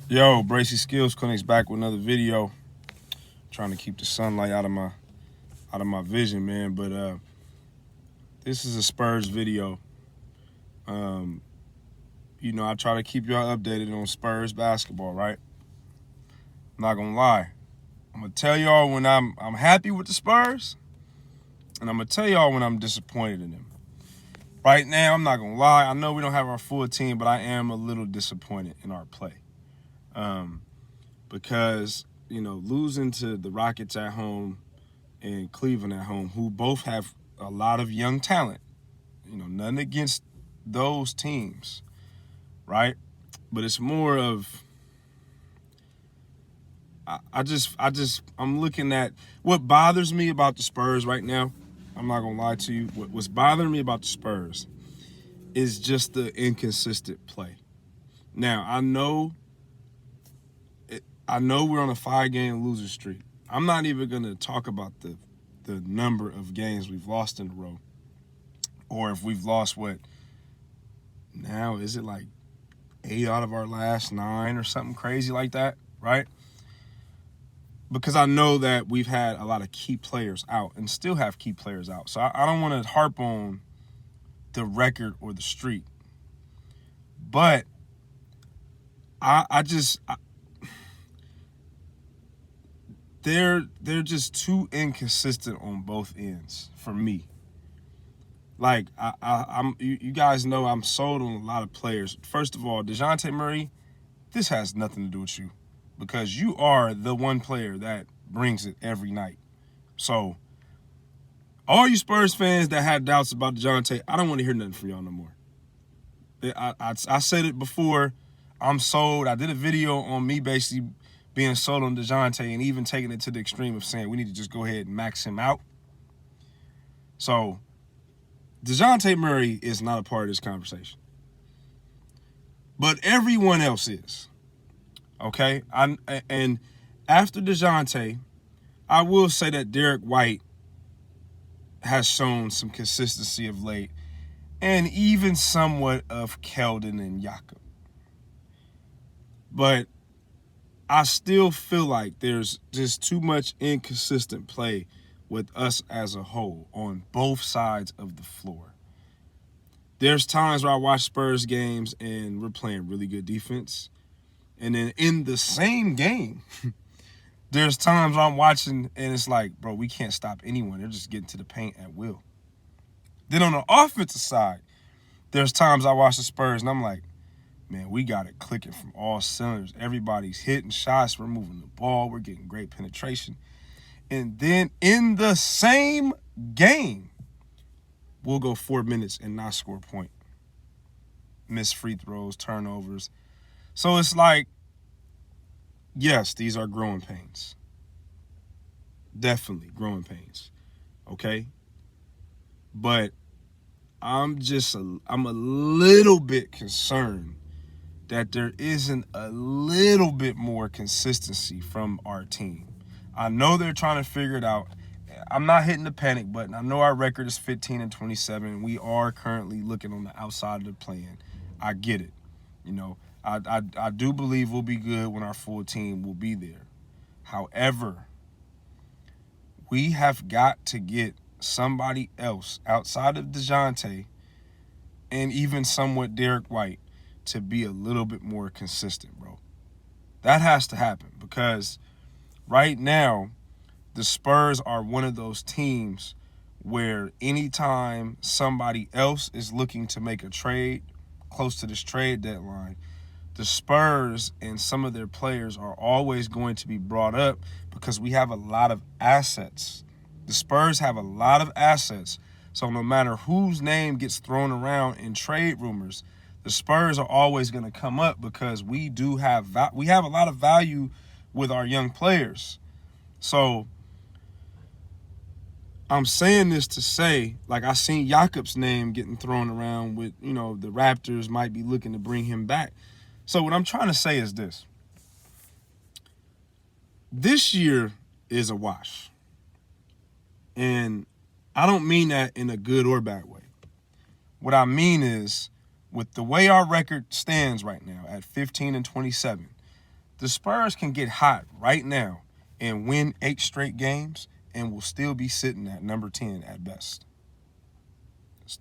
Yo, Bracy Skills Clinic's back with another video. Trying to keep the sunlight out of my vision, man. But this is a Spurs video. Um, I try to keep y'all updated on Spurs basketball, right? I'm not gonna lie. I'm gonna tell y'all when I'm happy with the Spurs, and I'm gonna tell y'all when I'm disappointed in them. Right now, I'm not gonna lie. I know we don't have our full team, but I am a little disappointed in our play. Because losing to the Rockets at home and Cleveland at home, who both have a lot of young talent, nothing against those teams, right? But it's more of I'm looking at what bothers me about the Spurs right now. I'm not gonna lie to you. What's bothering me about the Spurs is just the inconsistent play. Now I know we're on a 5-game loser streak. I'm not even going to talk about the number of games we've lost in a row. Or if we've lost now, is it like 8 out of our last 9 or something crazy like that, right? Because I know that we've had a lot of key players out and still have key players out. So I don't want to harp on the record or the streak. But they're just too inconsistent on both ends for me. Like you guys know I'm sold on a lot of players. First of all, DeJounte Murray, this has nothing to do with you because you are the one player that brings it every night. So all you Spurs fans that had doubts about DeJounte, I don't want to hear nothing from y'all no more. I said it before. I'm sold. I did a video on me basically being sold on DeJounte and even taking it to the extreme of saying we need to just go ahead and max him out. So DeJounte Murray is not a part of this conversation. But everyone else is. Okay? And after DeJounte, I will say that Derek White has shown some consistency of late, and even somewhat of Keldon and Jakob. But I still feel like there's just too much inconsistent play with us as a whole on both sides of the floor. There's times where I watch Spurs games and we're playing really good defense. And then in the same game, there's times where I'm watching and it's like, bro, we can't stop anyone. They're just getting to the paint at will. Then on the offensive side, there's times I watch the Spurs and I'm like, man, we got it clicking from all cylinders. Everybody's hitting shots. We're moving the ball. We're getting great penetration. And then in the same game, we'll go 4 minutes and not score a point. Miss free throws, turnovers. So it's like, yes, these are growing pains. Definitely growing pains. Okay? But I'm a little bit concerned that there isn't a little bit more consistency from our team. I know they're trying to figure it out. I'm not hitting the panic button. I know our record is 15-27. We are currently looking on the outside of the plan. I get it. I do believe we'll be good when our full team will be there. However, we have got to get somebody else outside of DeJounte and even somewhat Derek White to be a little bit more consistent, bro. That has to happen because right now, the Spurs are one of those teams where anytime somebody else is looking to make a trade close to this trade deadline, the Spurs and some of their players are always going to be brought up because we have a lot of assets. The Spurs have a lot of assets. So no matter whose name gets thrown around in trade rumors, the Spurs are always going to come up because we have a lot of value with our young players. So I'm saying this to say, like, I seen Jakob's name getting thrown around with, the Raptors might be looking to bring him back. So what I'm trying to say is this. This year is a wash. And I don't mean that in a good or bad way. What I mean is, with the way our record stands right now at 15-27, The Spurs can get hot right now and win 8 straight games and will still be sitting at number 10 at best.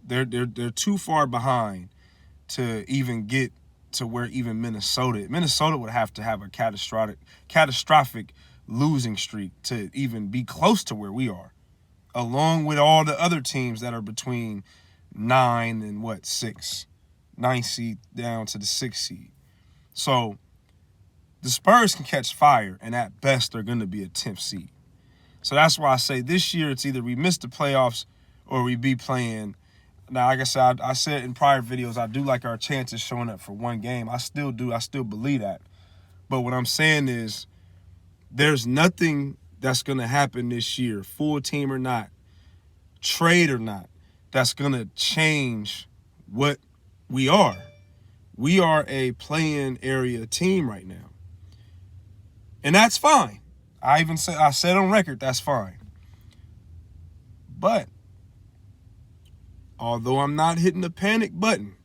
They're too far behind to even get to where even Minnesota would have to have a catastrophic losing streak to even be close to where we are, along with all the other teams that are between 9 and 6, 9 seed down to the 6 seed. So the Spurs can catch fire, and at best they're going to be a 10th seed. So that's why I say this year it's either we miss the playoffs or we be playing. Now, like I said, I said in prior videos, I do like our chances showing up for one game. I still do. I still believe that. But what I'm saying is there's nothing that's going to happen this year, full team or not, trade or not, that's going to change what we are. We are a play-in area team right now. And that's fine. I said on record, that's fine. But although I'm not hitting the panic button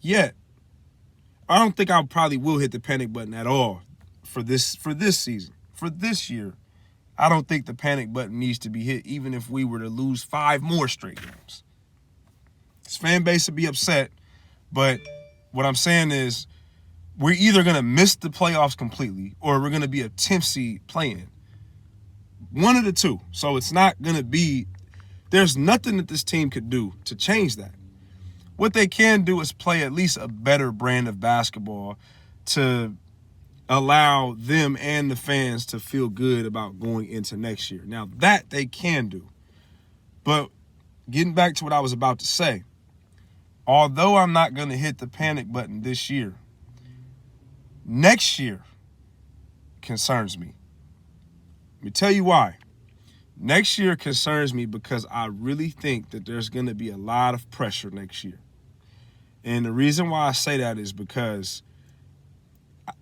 yet, I don't think I probably will hit the panic button at all for this season. For this year, I don't think the panic button needs to be hit even if we were to lose 5 more straight games. This fan base would be upset, but what I'm saying is we're either going to miss the playoffs completely or we're going to be a 10th seed playing. One of the two. So it's not going to be – there's nothing that this team could do to change that. What they can do is play at least a better brand of basketball to allow them and the fans to feel good about going into next year. Now, that they can do. But getting back to what I was about to say, although I'm not going to hit the panic button this year, next year concerns me. Let me tell you why. Next year concerns me because I really think that there's going to be a lot of pressure next year. And the reason why I say that is because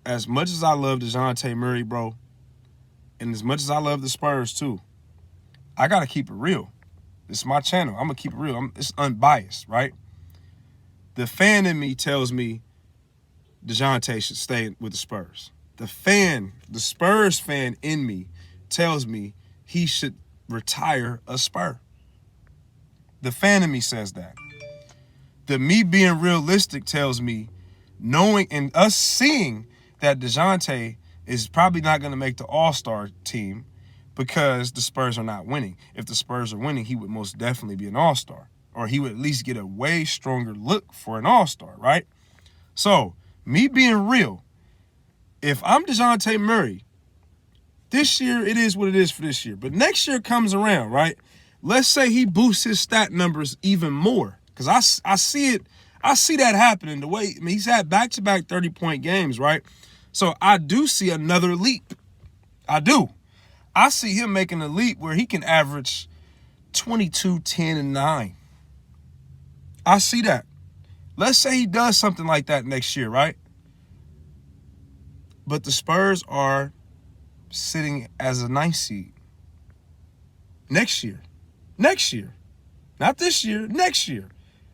as much as I love DeJounte Murray, bro, and as much as I love the Spurs too, I got to keep it real. This is my channel. I'm going to keep it real. It's unbiased, right? The fan in me tells me DeJounte should stay with the Spurs. The Spurs fan in me tells me he should retire a Spur. The fan in me says that. The me being realistic tells me, knowing and us seeing that DeJounte is probably not going to make the All-Star team because the Spurs are not winning. If the Spurs are winning, he would most definitely be an All-Star, or he would at least get a way stronger look for an All-Star, right? So, me being real, if I'm DeJounte Murray, this year it is what it is for this year. But next year comes around, right? Let's say he boosts his stat numbers even more. Because I see it. I see that happening. The way, I mean, he's had back-to-back 30-point games, right? So I do see another leap. I do. I see him making a leap where he can average 22, 10, and 9. I see that. Let's say he does something like that next year, right? But the Spurs are sitting as a 9th seed. Next year. Not this year, next year.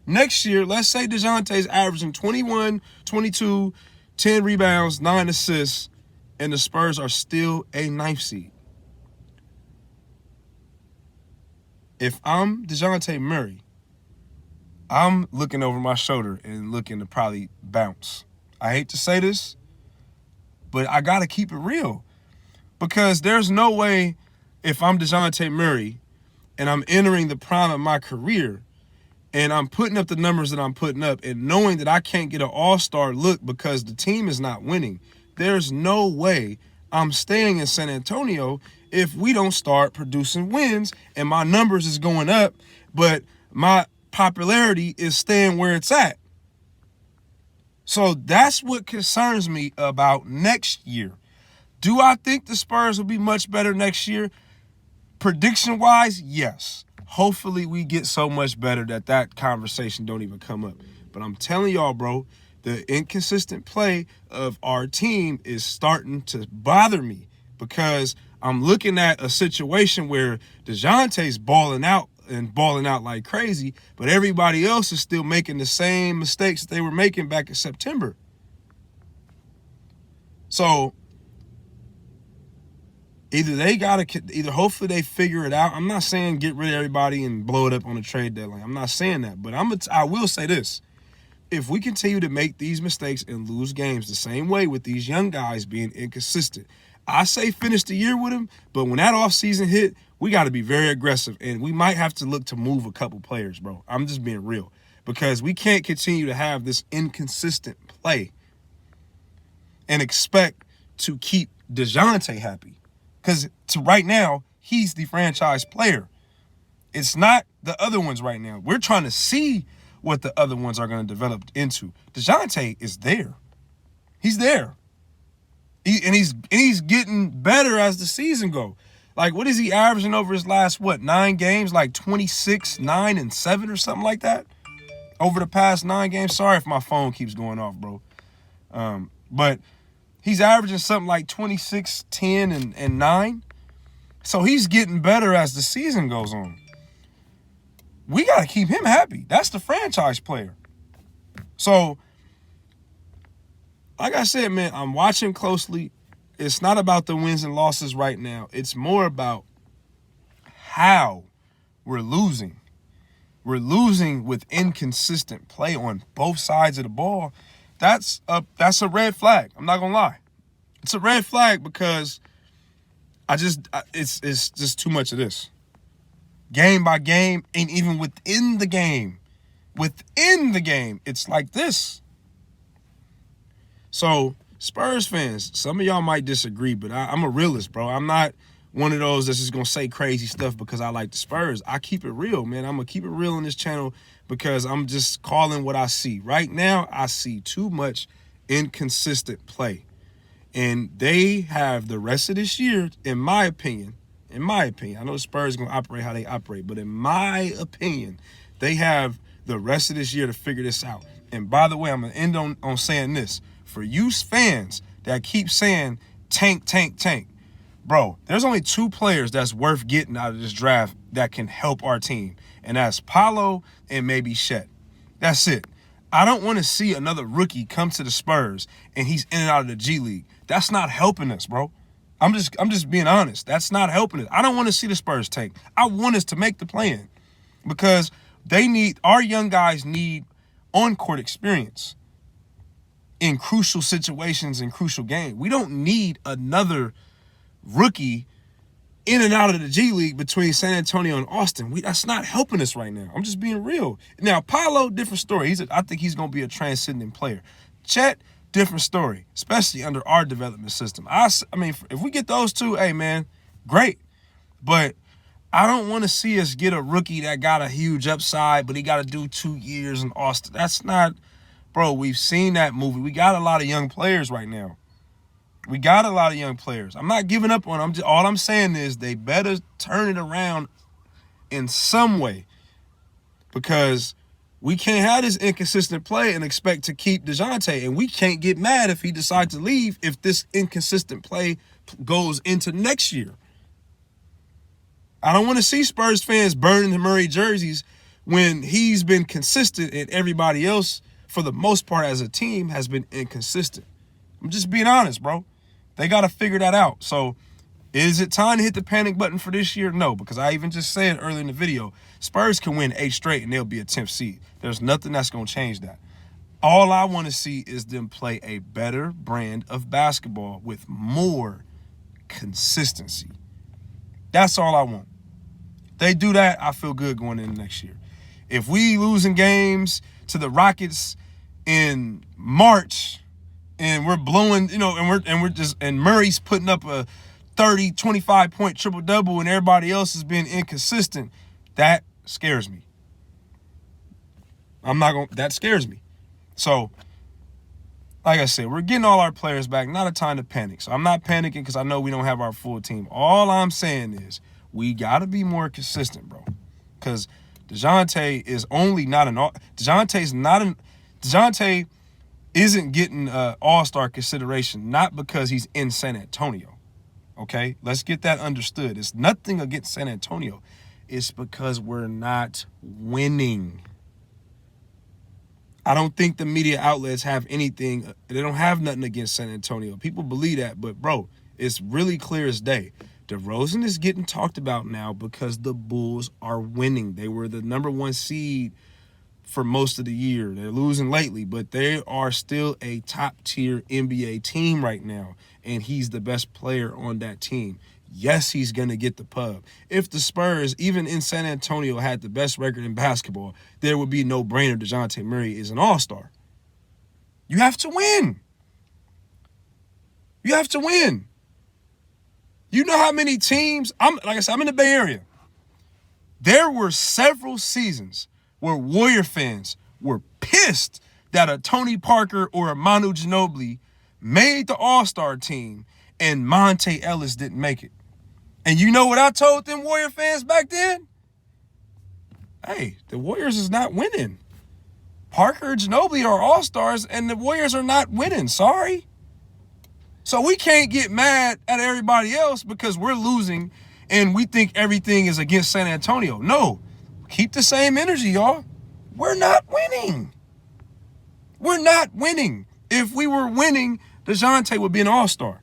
Next year, let's say DeJounte's averaging 21, 22, 10 rebounds, 9 assists, and the Spurs are still a 9th seed. If I'm DeJounte Murray, I'm looking over my shoulder and looking to probably bounce. I hate to say this, but I got to keep it real. Because there's no way if I'm DeJounte Murray and I'm entering the prime of my career and I'm putting up the numbers that I'm putting up and knowing that I can't get an all-star look because the team is not winning, there's no way I'm staying in San Antonio if we don't start producing wins and my numbers is going up, but my popularity is staying where it's at. So that's what concerns me about next year. Do I think the Spurs will be much better next year? Prediction-wise, yes. Hopefully we get so much better that conversation don't even come up. But I'm telling y'all, bro, the inconsistent play of our team is starting to bother me because I'm looking at a situation where DeJounte's balling out like crazy, but everybody else is still making the same mistakes that they were making back in September. So Either hopefully they figure it out. I'm not saying get rid of everybody and blow it up on the trade deadline. I'm not saying that. But I will say this. If we continue to make these mistakes and lose games the same way with these young guys being inconsistent, I say finish the year with them, but when that offseason hit, we got to be very aggressive, and we might have to look to move a couple players, bro. I'm just being real, because we can't continue to have this inconsistent play and expect to keep DeJounte happy, because right now, he's the franchise player. It's not the other ones right now. We're trying to see what the other ones are going to develop into. DeJounte is there. He's there. He's getting better as the season go. Like, what is he averaging over his last, 9 games? Like 26, 9, and 7 or something like that? Over the past 9 games. Sorry if my phone keeps going off, bro. But he's averaging something like 26, 10, and 9. So he's getting better as the season goes on. We got to keep him happy. That's the franchise player. So, like I said, man, I'm watching closely. It's not about the wins and losses right now. It's more about how we're losing. We're losing with inconsistent play on both sides of the ball. That's a red flag. I'm not gonna lie. It's a red flag because it's just too much of this. Game by game, and even within the game, it's like this. So, Spurs fans, some of y'all might disagree, but I'm a realist, bro. I'm not one of those that's just going to say crazy stuff because I like the Spurs. I keep it real, man. I'm going to keep it real on this channel because I'm just calling what I see. Right now, I see too much inconsistent play. And they have the rest of this year, in my opinion, I know the Spurs are going to operate how they operate, but in my opinion, they have the rest of this year to figure this out. And by the way, I'm going to end on saying this. For you fans that keep saying tank, bro, there's only 2 players that's worth getting out of this draft that can help our team, and that's Paolo and maybe Chet. That's it. I don't want to see another rookie come to the Spurs and he's in and out of the G League. That's not helping us, bro. I'm just being honest. That's not helping us. I don't want to see the Spurs tank. I want us to make the play-in because our young guys need on-court experience in crucial situations and crucial games. We don't need another rookie in and out of the G League between San Antonio and Austin. That's not helping us right now. I'm just being real. Now, Paolo, different story. I think he's going to be a transcending player. Chet, different story, especially under our development system. I mean, if we get those 2, hey, man, great. But I don't want to see us get a rookie that got a huge upside, but he got to do 2 years in Austin. That's not... Bro, we've seen that movie. We got a lot of young players right now. I'm not giving up on them. All I'm saying is they better turn it around in some way because we can't have this inconsistent play and expect to keep DeJounte, and we can't get mad if he decides to leave if this inconsistent play goes into next year. I don't want to see Spurs fans burning the Murray jerseys when he's been consistent and everybody else, for the most part as a team, has been inconsistent. I'm just being honest, bro. They got to figure that out. So, is it time to hit the panic button for this year? No, because I even just said earlier in the video, Spurs can win 8 straight and they'll be a 10th seed. There's nothing that's going to change that. All I want to see is them play a better brand of basketball with more consistency. That's all I want. If they do that, I feel good going into next year. If we losing games to the Rockets in March and we're blowing, and Murray's putting up a 30, 25-point triple-double and everybody else is being inconsistent, that scares me. That scares me. So, like I said, we're getting all our players back. Not a time to panic. So I'm not panicking because I know we don't have our full team. All I'm saying is we got to be more consistent, bro. Because DeJounte isn't getting all-star consideration, not because he's in San Antonio. Okay? Let's get that understood. It's nothing against San Antonio. It's because we're not winning. I don't think the media outlets have anything. They don't have nothing against San Antonio. People believe that, but, bro, it's really clear as day. DeRozan is getting talked about now because the Bulls are winning. They were the number 1 seed for most of the year. They're losing lately, but they are still a top-tier NBA team right now, and he's the best player on that team. Yes, he's going to get the pub. If the Spurs, even in San Antonio, had the best record in basketball, there would be no brainer DeJounte Murray is an all-star. You have to win. You have to win. You know how many teams, like I said, I'm in the Bay Area. There were several seasons where Warrior fans were pissed that a Tony Parker or a Manu Ginobili made the All-Star team and Monte Ellis didn't make it. And you know what I told them Warrior fans back then? Hey, the Warriors is not winning. Parker and Ginobili are All-Stars and the Warriors are not winning. Sorry. So we can't get mad at everybody else because we're losing and we think everything is against San Antonio. No, keep the same energy, y'all. We're not winning. We're not winning. If we were winning, DeJounte would be an all-star.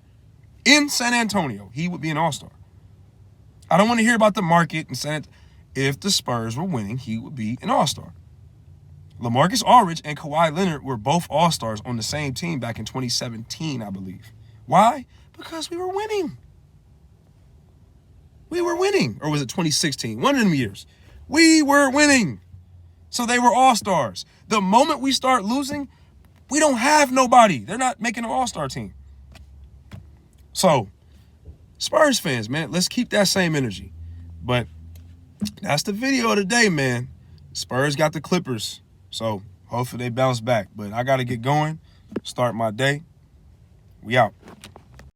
In San Antonio, he would be an all-star. I don't want to hear about the market and San Antonio. If the Spurs were winning, he would be an all-star. LaMarcus Aldridge and Kawhi Leonard were both all-stars on the same team back in 2017, I believe. Why? Because we were winning. We were winning. Or was it 2016? One of them years. We were winning. So they were all-stars. The moment we start losing, we don't have nobody. They're not making an all-star team. So, Spurs fans, man, let's keep that same energy. But that's the video of the day, man. Spurs got the Clippers. So, hopefully they bounce back. But I got to get going, start my day. We out.